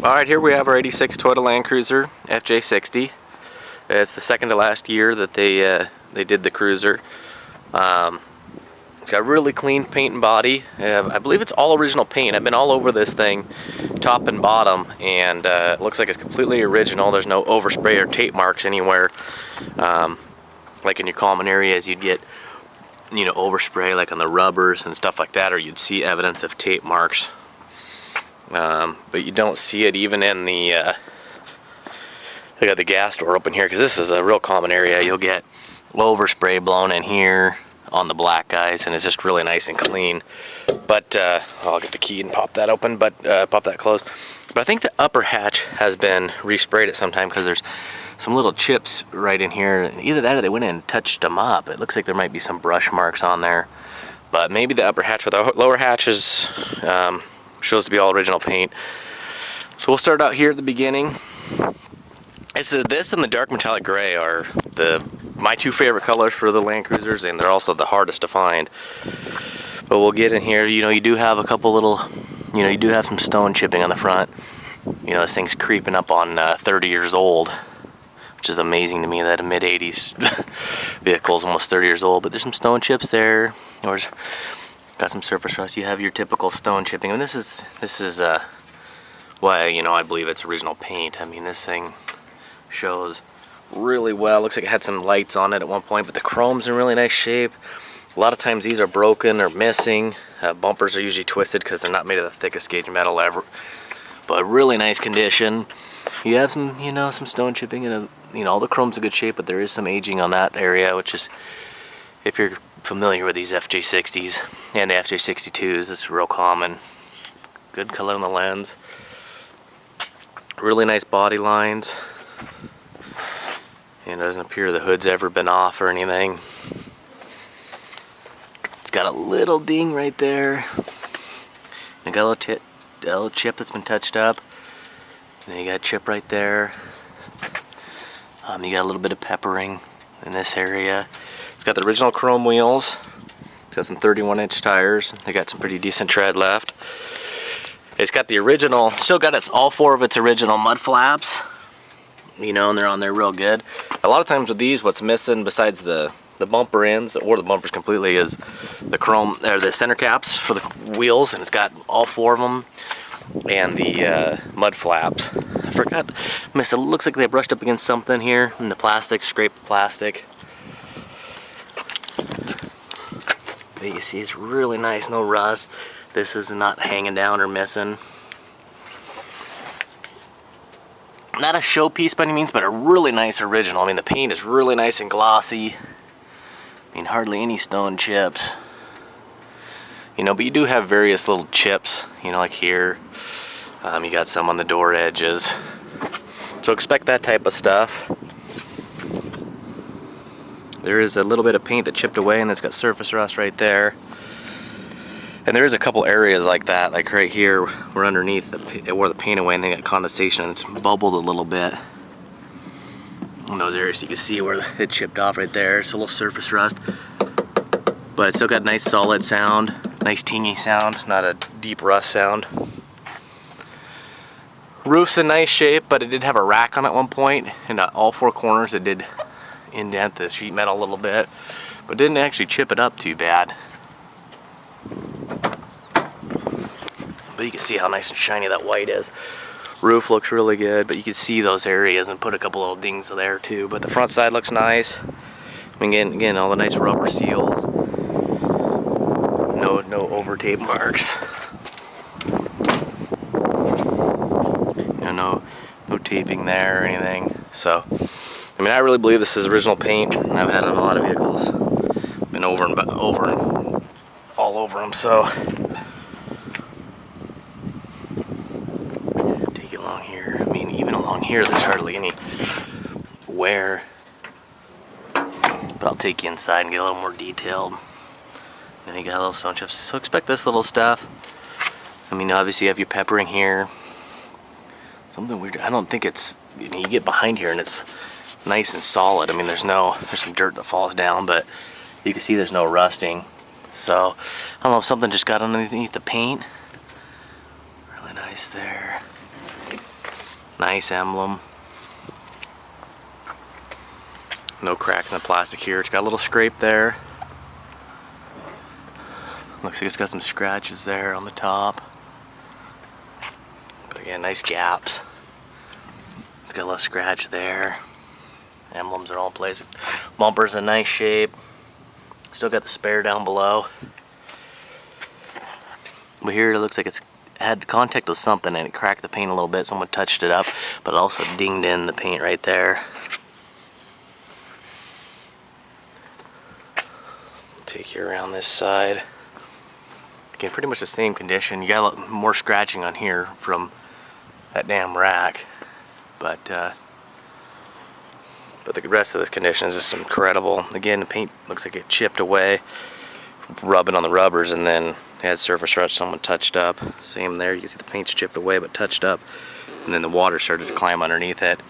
Alright, here we have our 86 Toyota Land Cruiser FJ60. It's the second to last year that they did the Cruiser. It's got really clean paint and body. I believe it's all original paint. I've been all over this thing, top and bottom, and it looks like it's completely original. There's no overspray or tape marks anywhere. Like in your common areas, you'd get, you know, overspray like on the rubbers and stuff like that, or you'd see evidence of tape marks. But you don't see it even in the I got the gas door open here because this is a real common area. You'll get overspray blown in here on the black guys, and it's just really nice and clean. But I'll get the key and pop that open, but pop that closed. But I think the upper hatch has been resprayed at some time because there's some little chips right in here. Either that or they went in and touched them up. It looks like there might be some brush marks on there, but maybe the upper hatch. With the lower hatches shows to be all original paint. So we'll start out here at the beginning. This and the dark metallic gray are my two favorite colors for the Land Cruisers, and they're also the hardest to find. But we'll get in here. You know, you do have a couple little, you know, you do have some stone chipping on the front. You know, this thing's creeping up on 30 years old, which is amazing to me that a mid-80s vehicle is almost 30 years old. But there's some stone chips there. Or got some surface rust. You have your typical stone chipping. And this is why, you know, I believe it's original paint. I mean, this thing shows really well. Looks like it had some lights on it at one point, but the chrome's in really nice shape. A lot of times these are broken or missing. Bumpers are usually twisted because they're not made of the thickest gauge metal ever. But really nice condition. You have some, you know, some stone chipping, and you know, all the chrome's in good shape, but there is some aging on that area, which is, if you're familiar with these FJ60s and the FJ62s, it's real common. Good color on the lens. Really nice body lines. And it doesn't appear the hood's ever been off or anything. It's got a little ding right there. And got a little chip that's been touched up. And then you got a chip right there. You got a little bit of peppering in this area. It's got the original chrome wheels. It's got some 31-inch tires. They got some pretty decent tread left. It's got the original, still got all four of its original mud flaps. You know, and they're on there real good. A lot of times with these, what's missing besides the bumper ends or the bumpers completely is the chrome, or the center caps for the wheels, and it's got all four of them, and the mud flaps. I forgot, it looks like they brushed up against something here, and the plastic, scraped the plastic. But you see it's really nice, no rust. This is not hanging down or missing. Not a showpiece by any means, but a really nice original. I mean, the paint is really nice and glossy. I mean, hardly any stone chips. You know, but you do have various little chips, you know, like here. You got some on the door edges. So expect that type of stuff. There is a little bit of paint that chipped away, and it's got surface rust right there. And there is a couple areas like that, like right here, where underneath it wore the paint away and they got condensation and it's bubbled a little bit. In those areas you can see where it chipped off right there. It's a little surface rust. But it's still got nice solid sound, nice tingy sound, not a deep rust sound. Roof's in nice shape, but it did have a rack on it at one point, and all four corners it did indent the sheet metal a little bit, but didn't actually chip it up too bad. But you can see how nice and shiny that white is. Roof looks really good, but you can see those areas and put a couple little dings there too. But the front side looks nice. I mean, again, all the nice rubber seals. No over tape marks. You know, no taping there or anything. So, I mean, I really believe this is original paint. I've had it on a lot of vehicles. Been over and all over them. So. Along here, I mean, even along here there's hardly any wear, but I'll take you inside and get a little more detailed. And you got a little stone chips, so expect this little stuff. I mean, obviously you have your peppering here, something weird. I don't think it's, you know, you get behind here and it's nice and solid. I mean, there's some dirt that falls down, but you can see there's no rusting. So I don't know if something just got underneath the paint. Really nice there. Nice emblem. No cracks in the plastic here. It's got a little scrape there. Looks like it's got some scratches there on the top. But again, nice gaps. It's got a little scratch there. Emblems are all in place. Bumper's in nice shape. Still got the spare down below. But here it looks like it's had contact with something and it cracked the paint a little bit. Someone touched it up, but it also dinged in the paint right there. Take you around this side. Again, pretty much the same condition. You got a lot more scratching on here from that damn rack, but the rest of the condition is just incredible. Again, the paint looks like it chipped away, rubbing on the rubbers, and then it had surface rust someone touched up. Same there, you can see the paint's chipped away but touched up, and then the water started to climb underneath it.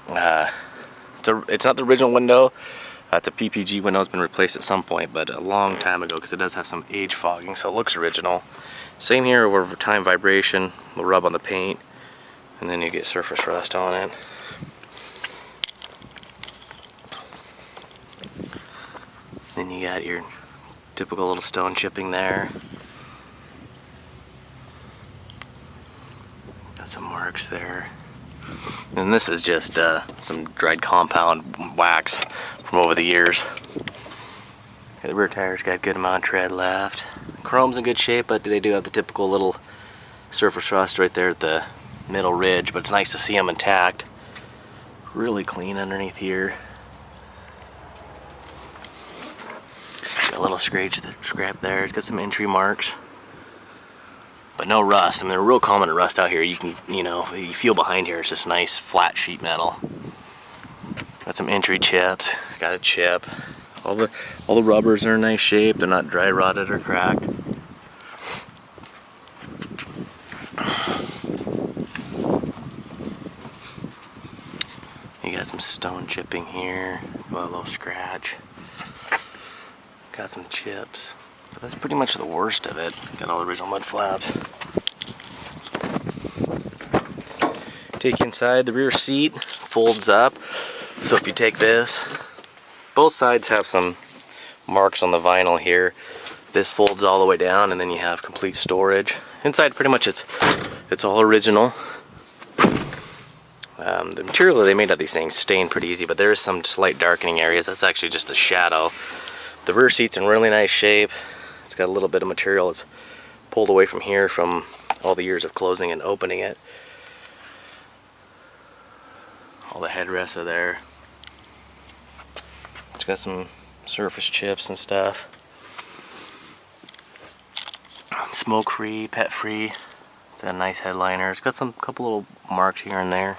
It's not the original window. It's a PPG window. It's been replaced at some point, but a long time ago, because it does have some age fogging, so it looks original. Same here, over time vibration will rub on the paint, and then you get surface rust on it. Then you got your typical little stone chipping there. Got some marks there. And this is just some dried compound wax from over the years. The rear tire's got a good amount of tread left. Chrome's in good shape, but they do have the typical little surface rust right there at the middle ridge, but it's nice to see them intact. Really clean underneath here. Got a little scrap there. It's got some entry marks, but no rust. I mean, they're real common to rust out here. You can, you feel behind here. It's just nice flat sheet metal. Got some entry chips. It's got a chip. All the rubbers are in nice shape. They're not dry rotted or cracked. You got some stone chipping here. Got a little scratch. Got some chips. But that's pretty much the worst of it. Got all the original mud flaps. Take you inside. The rear seat folds up. So if you take this, both sides have some marks on the vinyl here. This folds all the way down, and then you have complete storage. Inside, pretty much it's all original. The material that they made out of these things stain pretty easy, but there is some slight darkening areas. That's actually just a shadow. The rear seat's in really nice shape. It's got a little bit of material that's pulled away from here from all the years of closing and opening it. All the headrests are there. It's got some surface chips and stuff. Smoke free, pet free. It's got a nice headliner. It's got some couple little marks here and there.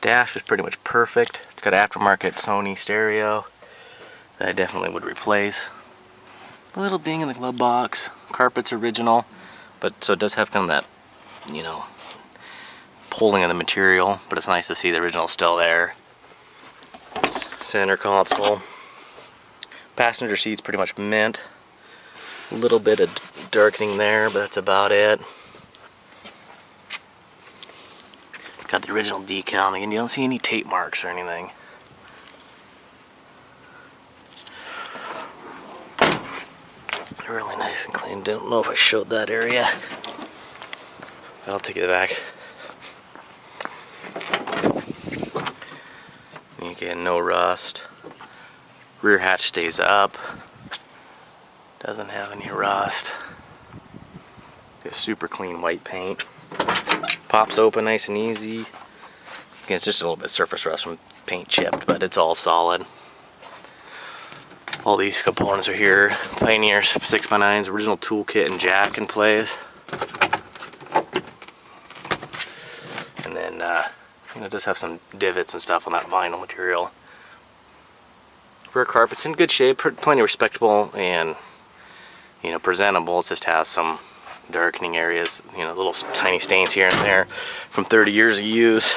Dash is pretty much perfect. It's got aftermarket Sony stereo that I definitely would replace. A little ding in the glove box. Carpet's original, but so it does have kind of that, pulling of the material, but it's nice to see the original still there. Center console. Passenger seat's pretty much mint. A little bit of darkening there, but that's about it. Got the original decal, and you don't see any tape marks or anything. Really nice and clean. Don't know if I showed that area. I'll take it back. Again, no rust. Rear hatch stays up. Doesn't have any rust. Just super clean white paint. Pops open nice and easy. Again, it's just a little bit of surface rust from paint chipped, but it's all solid. All these components are here. Pioneer 6x9's original toolkit and jack in place. And then it does have some divots and stuff on that vinyl material. Rear carpet's in good shape, plenty respectable and presentable. It just has some darkening areas, you know, little tiny stains here and there from 30 years of use.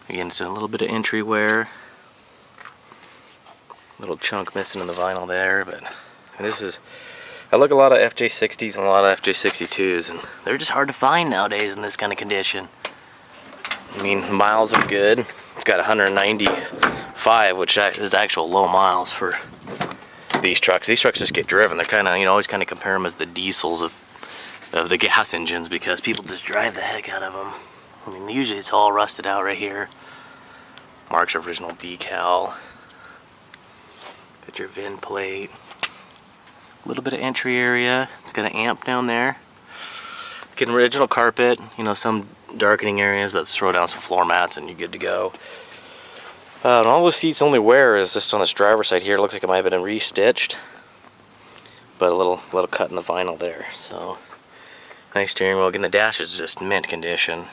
Again, it's a little bit of entry wear. Little chunk missing in the vinyl there, but this is, I look at a lot of FJ60s and a lot of FJ62s, and they're just hard to find nowadays in this kind of condition. I mean, miles are good. It's got 195, which is actual low miles for these trucks. These trucks just get driven. They're kind of, you know, always kind of compare them as the diesels of the gas engines, because people just drive the heck out of them. I mean, usually it's all rusted out right here. Mark's original decal. Got your VIN plate. A little bit of entry area. It's got an amp down there. Get an original carpet. You know, some darkening areas, but throw down some floor mats and you're good to go. And all the seats only wear is just on this driver's side here. It looks like it might have been restitched, but a little cut in the vinyl there. So nice steering wheel. Again, the dash is just mint condition.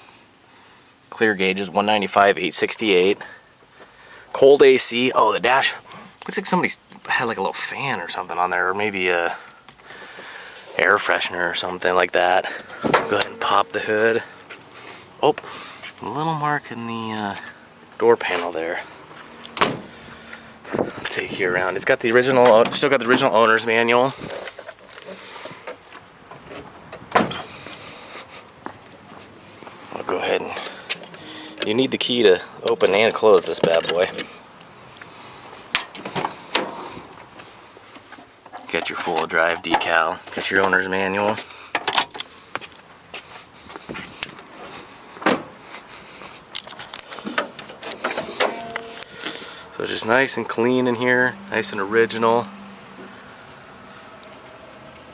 Clear gauges, 195, 868. Cold AC. Oh, the dash looks like somebody had like a little fan or something on there, or maybe a air freshener or something like that. Go ahead and pop the hood. Oh, a little mark in the door panel there. I'll take you around. It's got the original, still got the original owner's manual. I'll go ahead and, you need the key to open and close this bad boy. Got your full drive decal. Got your owner's manual. So just nice and clean in here, nice and original.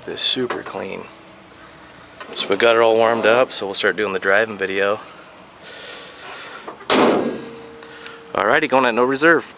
Just super clean. So we got it all warmed up, so we'll start doing the driving video. Alrighty, going at no reserve.